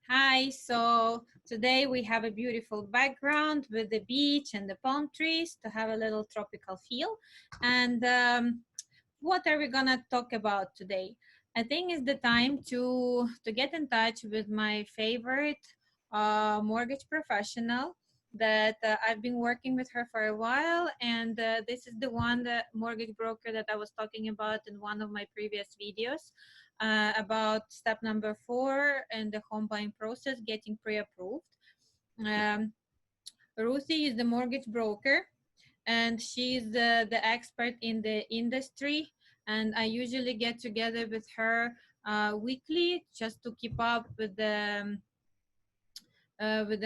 Hi, so today we have a beautiful background with the beach and the palm trees to have a little tropical feel. And what are we gonna talk about today? I think it's the time to get in touch with my favorite mortgage professional that I've been working with her for a while, and this is the one, the mortgage broker that I was talking about in one of my previous videos about step number 4 in the home buying process, getting pre-approved. Um, Ruthie is the mortgage broker, and she's the expert in the industry. And I usually get together with her weekly just to keep up with the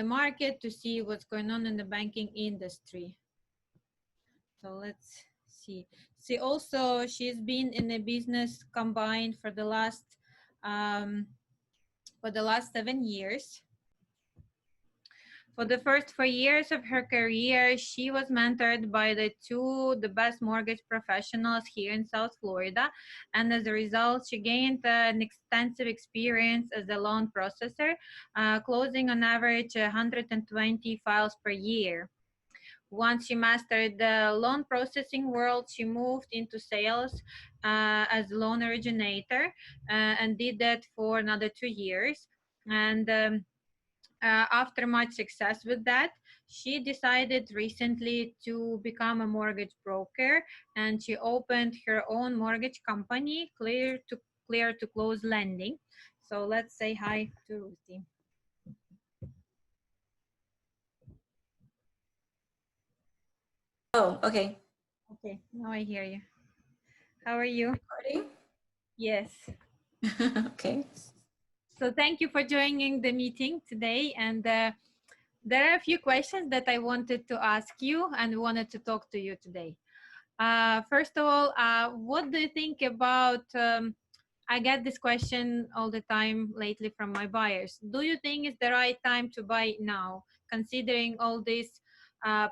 market to see what's going on in the banking industry. So let's see. See, also she's been in a business combined um, for the last 7 years. For the first 4 years of her career, she was mentored by the best mortgage professionals here in South Florida. And as a result, she gained an extensive experience as a loan processor, closing on average 120 files per year. Once she mastered the loan processing world, she moved into sales as loan originator and did that for another 2 years. And after much success with that, she decided recently to become a mortgage broker, and she opened her own mortgage company, Clear to Close Lending. So let's say hi to Ruthie. Oh, okay. Okay, now I hear you. How are you? Recording? Yes. Okay. So thank you for joining the meeting today. And there are a few questions that I wanted to ask you and wanted to talk to you today. First of all, what do you think about? I get this question all the time lately from my buyers. Do you think it's the right time to buy now, considering all this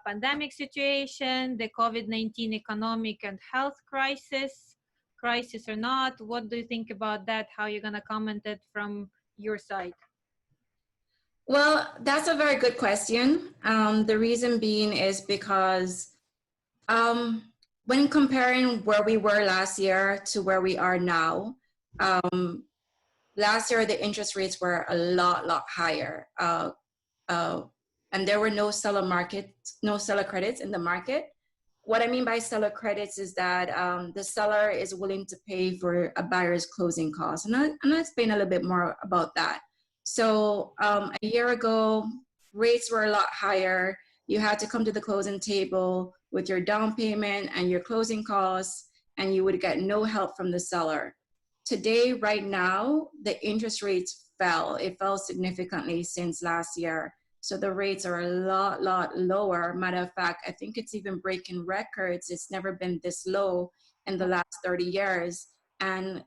pandemic situation, the COVID-19 economic and health crisis or not? What do you think about that? How you're gonna comment it from your side? Well, that's a very good question. The reason being is because um, when comparing where we were last year to where we are now, um, last year the interest rates were a lot higher, uh, and there were no seller credits in the market. What I mean by seller credits is that the seller is willing to pay for a buyer's closing costs. And I'll explain a little bit more about that. So a year ago, rates were a lot higher. You had to come to the closing table with your down payment and your closing costs, and you would get no help from the seller. Today, right now, the interest rates fell. It fell significantly since last year. So the rates are a lot lower. Matter of fact, I think it's even breaking records. It's never been this low in the last 30 years. And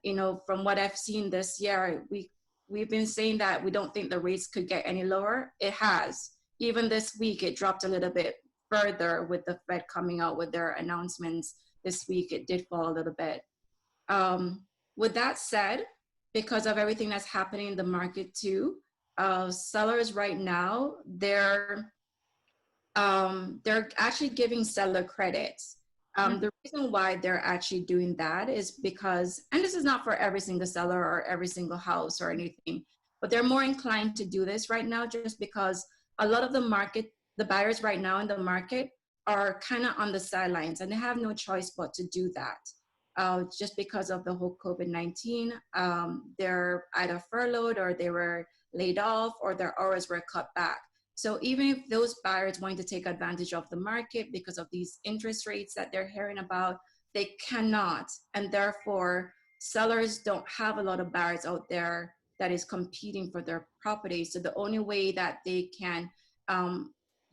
from what I've seen this year, we've been saying that we don't think the rates could get any lower. It has. Even this week, it dropped a little bit further with the Fed coming out with their announcements this week. It did fall a little bit. Um, with that said, because of everything that's happening in the market too, sellers right now, they're actually giving seller credits. The reason why they're actually doing that is because, and this is not for every single seller or every single house or anything, but they're more inclined to do this right now just because a lot of the buyers right now in the market are kind of on the sidelines and they have no choice but to do that. Just because of the whole COVID-19, they're either furloughed or they were laid off or their hours were cut back. So even if those buyers want to take advantage of the market because of these interest rates that they're hearing about, they cannot. And therefore, sellers don't have a lot of buyers out there that is competing for their property. So the only way that they can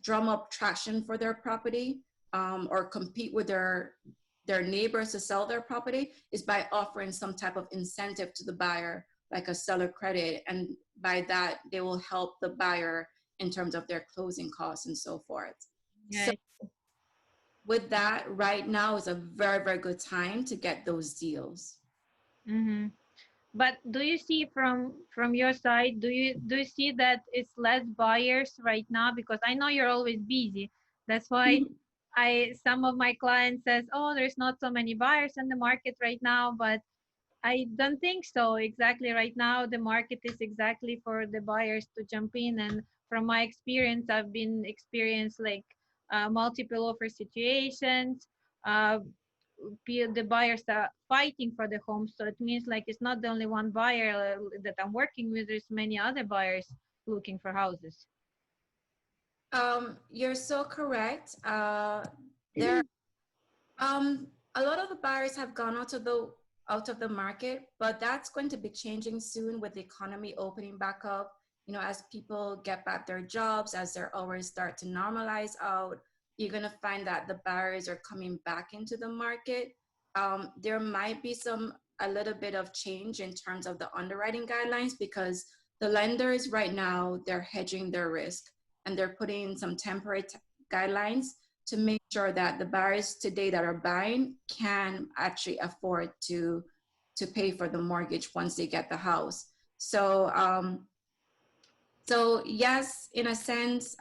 drum up traction for their property or compete with their neighbors to sell their property is by offering some type of incentive to the buyer, like a seller credit. And by that, they will help the buyer in terms of their closing costs and so forth. So Yeah. with that, right now is a very good time to get those deals. Mm-hmm. But do you see from your side, do you see that it's less buyers right now? Because I know you're always busy. That's why I some of my clients says, "Oh, there's not so many buyers in the market right now," but I don't think so. Exactly right now, the market is exactly for the buyers to jump in. And from my experience, I've been experienced like multiple offer situations. Uh, the buyers are fighting for the home, so it means like it's not the only one buyer that I'm working with. There's many other buyers looking for houses. You're so correct. There, a lot of the buyers have gone out of the market, but that's going to be changing soon with the economy opening back up. You know, as people get back their jobs, as their hours start to normalize out, you're going to find that the buyers are coming back into the market. There might be a little bit of change in terms of the underwriting guidelines because the lenders right now, they're hedging their risk and they're putting in some temporary guidelines to make sure that the buyers today that are buying can actually afford to pay for the mortgage once they get the house. So yes, in a sense,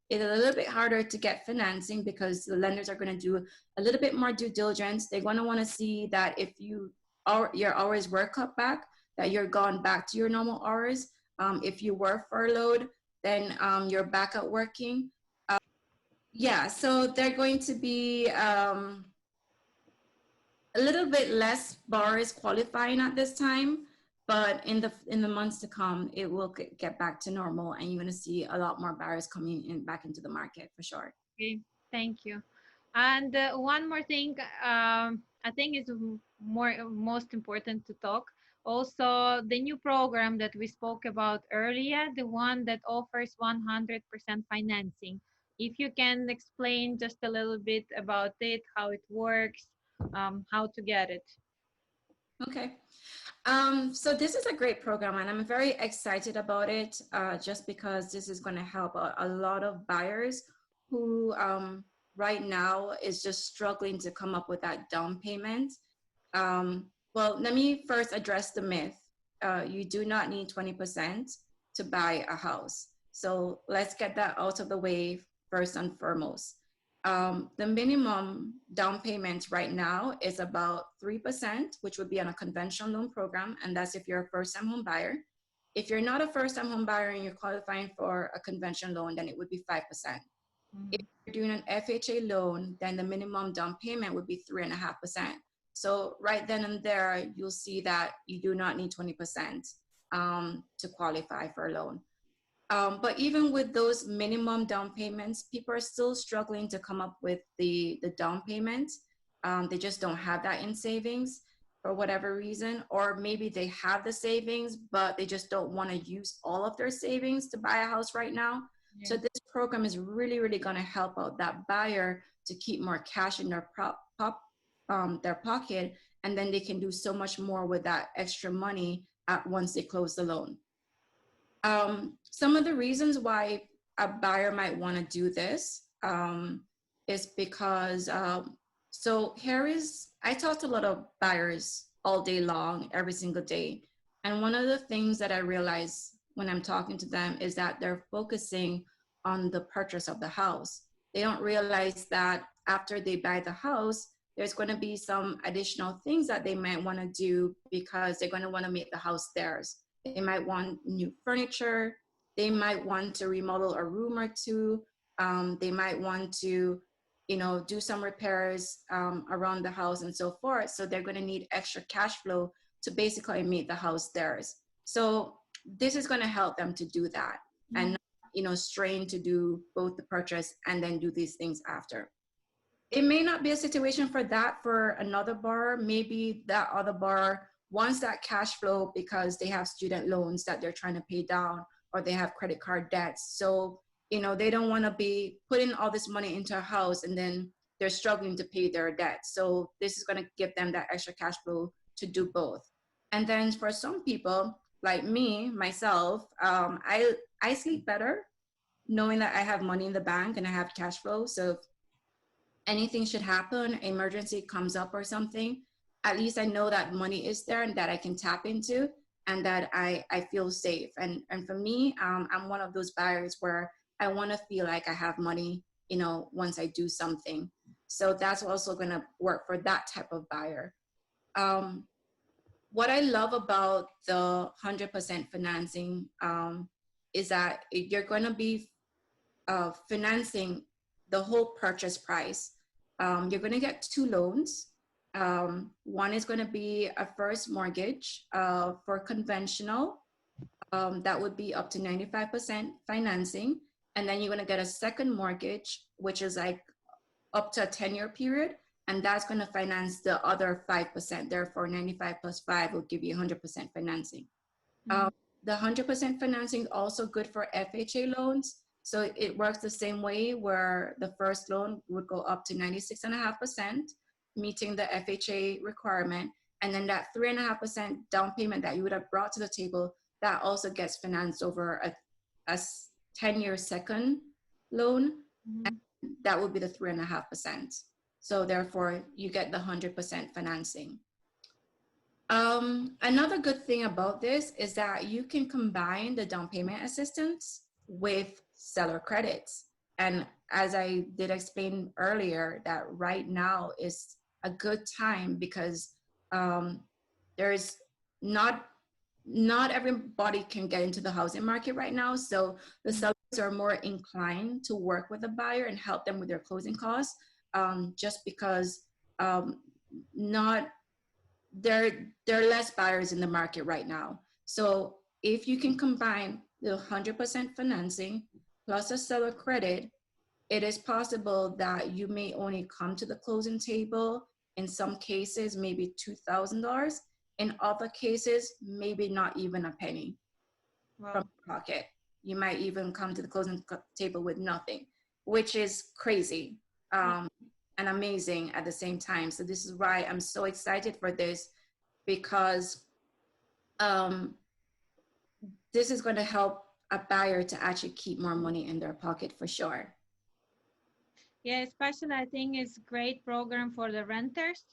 it's a little bit harder to get financing because the lenders are going to do a little bit more due diligence. They're going to want to see that if your hours were cut back, that you're gone back to your normal hours. If you were furloughed, then you're back at working. Yeah, so they're going to be a little bit less bars qualifying at this time, but in the months to come, it will get back to normal, and you're going to see a lot more buyers coming in back into the market for sure. Okay, thank you. And one more thing, I think is most important to talk. Also, the new program that we spoke about earlier, the one that offers 100% financing. If you can explain just a little bit about it, how it works, how to get it. Okay. So this is a great program, and I'm very excited about it, just because this is going to help a lot of buyers who right now is just struggling to come up with that down payment. Well, let me first address the myth. You do not need 20% to buy a house. So let's get that out of the way first and foremost. The minimum down payment right now is about 3%, which would be on a conventional loan program. And that's if you're a first time home buyer. If you're not a first time home buyer and you're qualifying for a conventional loan, then it would be 5%. If you're doing an FHA loan, then the minimum down payment would be 3.5%. So right then and there, you'll see that you do not need 20% to qualify for a loan. But even with those minimum down payments, people are still struggling to come up with the down payment. They just don't have that in savings for whatever reason, or maybe they have the savings, but they just don't want to use all of their savings to buy a house right now. Yeah. So this program is really, really going to help out that buyer to keep more cash in their their pocket, and then they can do so much more with that extra money once they close the loan. Some of the reasons why a buyer might want to do this is because, I talk to a lot of buyers all day long, every single day. And one of the things that I realize when I'm talking to them is that they're focusing on the purchase of the house. They don't realize that after they buy the house, there's going to be some additional things that they might want to do because they're going to want to make the house theirs. They might want new furniture. They might want to remodel a room or two. They might want to, do some repairs around the house and so forth. So they're going to need extra cash flow to basically make the house theirs. So this is going to help them to do that, and not, strain to do both the purchase and then do these things after. It may not be a situation for another borrower. Maybe that other borrower wants that cash flow because they have student loans that they're trying to pay down, or they have credit card debts. So, they don't want to be putting all this money into a house and then they're struggling to pay their debt. So this is going to give them that extra cash flow to do both. And then for some people like myself, I sleep better knowing that I have money in the bank and I have cash flow. So if anything should happen, emergency comes up or something, at least I know that money is there and that I can tap into, and that I feel safe. And for me, I'm one of those buyers where I want to feel like I have money, you know, once I do something. So that's also going to work for that type of buyer. What I love about the 100% financing is that you're going to be financing the whole purchase price. You're going to get two loans. One is going to be a first mortgage for conventional. That would be up to 95% financing. And then you're going to get a second mortgage, which is like up to a 10-year period. And that's going to finance the other 5%. Therefore, 95 plus 5 will give you 100% financing. The 100% financing is also good for FHA loans. So it works the same way, where the first loan would go up to 96.5%, meeting the FHA requirement. And then that 3.5% down payment that you would have brought to the table, that also gets financed over a 10-year second loan. And that would be the 3.5%. So therefore, you get the 100% financing. Another good thing about this is that you can combine the down payment assistance with seller credits. And as I did explain earlier, that right now is a good time because there's not everybody can get into the housing market right now. So the sellers are more inclined to work with the buyer and help them with their closing costs, just because there are less buyers in the market right now. So if you can combine the 100% financing plus a seller credit, it is possible that you may only come to the closing table in some cases, maybe $2,000. In other cases, maybe not even a penny from your pocket. You might even come to the closing table with nothing, which is crazy and amazing at the same time. So this is why I'm so excited for this, because this is going to help a buyer to actually keep more money in their pocket for sure. Yeah, especially I think it's a great program for the renters,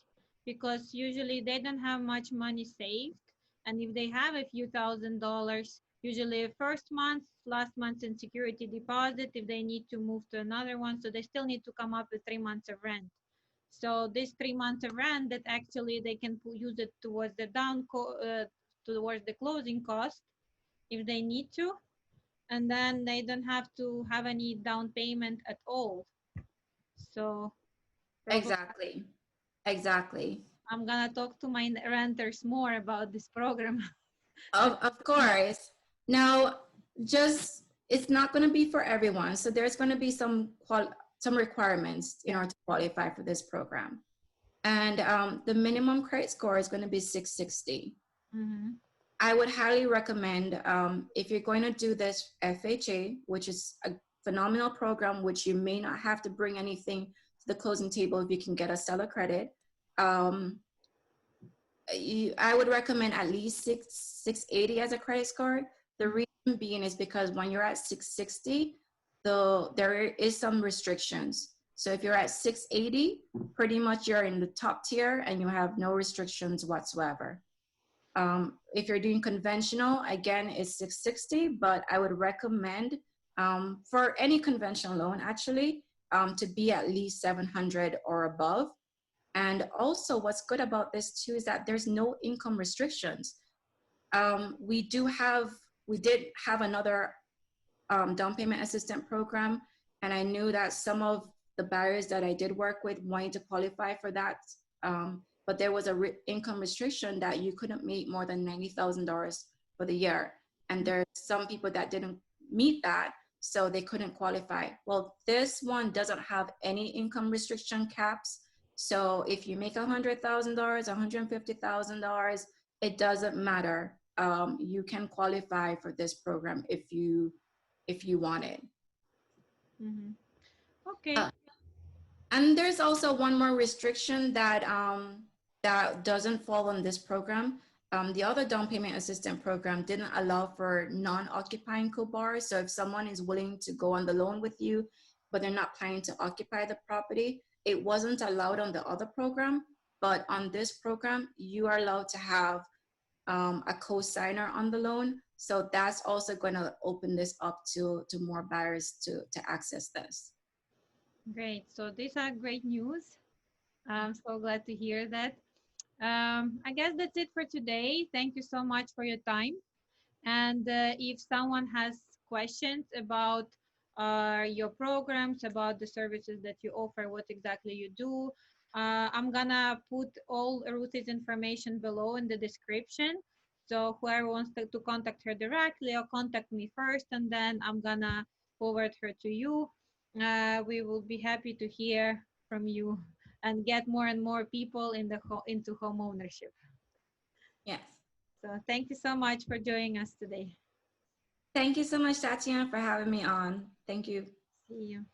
because usually they don't have much money saved. And if they have a few $1,000s, usually first month, last month's in security deposit, if they need to move to another one, so they still need to come up with 3 months of rent. So this 3 months of rent, that actually they can use it towards the towards the closing cost if they need to. And then they don't have to have any down payment at all. So Exactly. I'm gonna talk to my renters more about this program. Of course. Now, it's not going to be for everyone. So there's going to be some requirements in order to qualify for this program. And the minimum credit score is going to be 660. I would highly recommend, if you're going to do this FHA, which is a phenomenal program, which you may not have to bring anything to the closing table if you can get a seller credit. I would recommend at least 680 as a credit score. The reason being is because when you're at 660, there is some restrictions. So if you're at 680, pretty much you're in the top tier and you have no restrictions whatsoever. If you're doing conventional, again, it's 660, but I would recommend for any conventional loan actually to be at least 700 or above. And also what's good about this too is that there's no income restrictions. We did have another down payment assistant program, and I knew that some of the buyers that I did work with wanted to qualify for that, but there was a income restriction that you couldn't make more than $90,000 for the year. And there's some people that didn't meet that, so they couldn't qualify. Well, this one doesn't have any income restriction caps. So if you make $100,000, $150,000, it doesn't matter. You can qualify for this program if you want it. Okay. And there's also one more restriction that that doesn't fall on this program. The other down payment assistant program didn't allow for non-occupying co-borrowers. So if someone is willing to go on the loan with you, but they're not planning to occupy the property, it wasn't allowed on the other program. but on this program, you are allowed to have a co-signer on the loan. So that's also going to open this up to more buyers to access this. Great. So these are great news. I'm so glad to hear that. I guess that's it for today. Thank you so much for your time. And if someone has questions about your programs, about the services that you offer, what exactly you do, I'm gonna put all Ruthie's information below in the description. So whoever wants to contact her directly or contact me first, and then I'm gonna forward her to you. We will be happy to hear from you and get more and more people in into home ownership. Yes. So thank you so much for joining us today. Thank you so much, Tatiana, for having me on. Thank you. See you.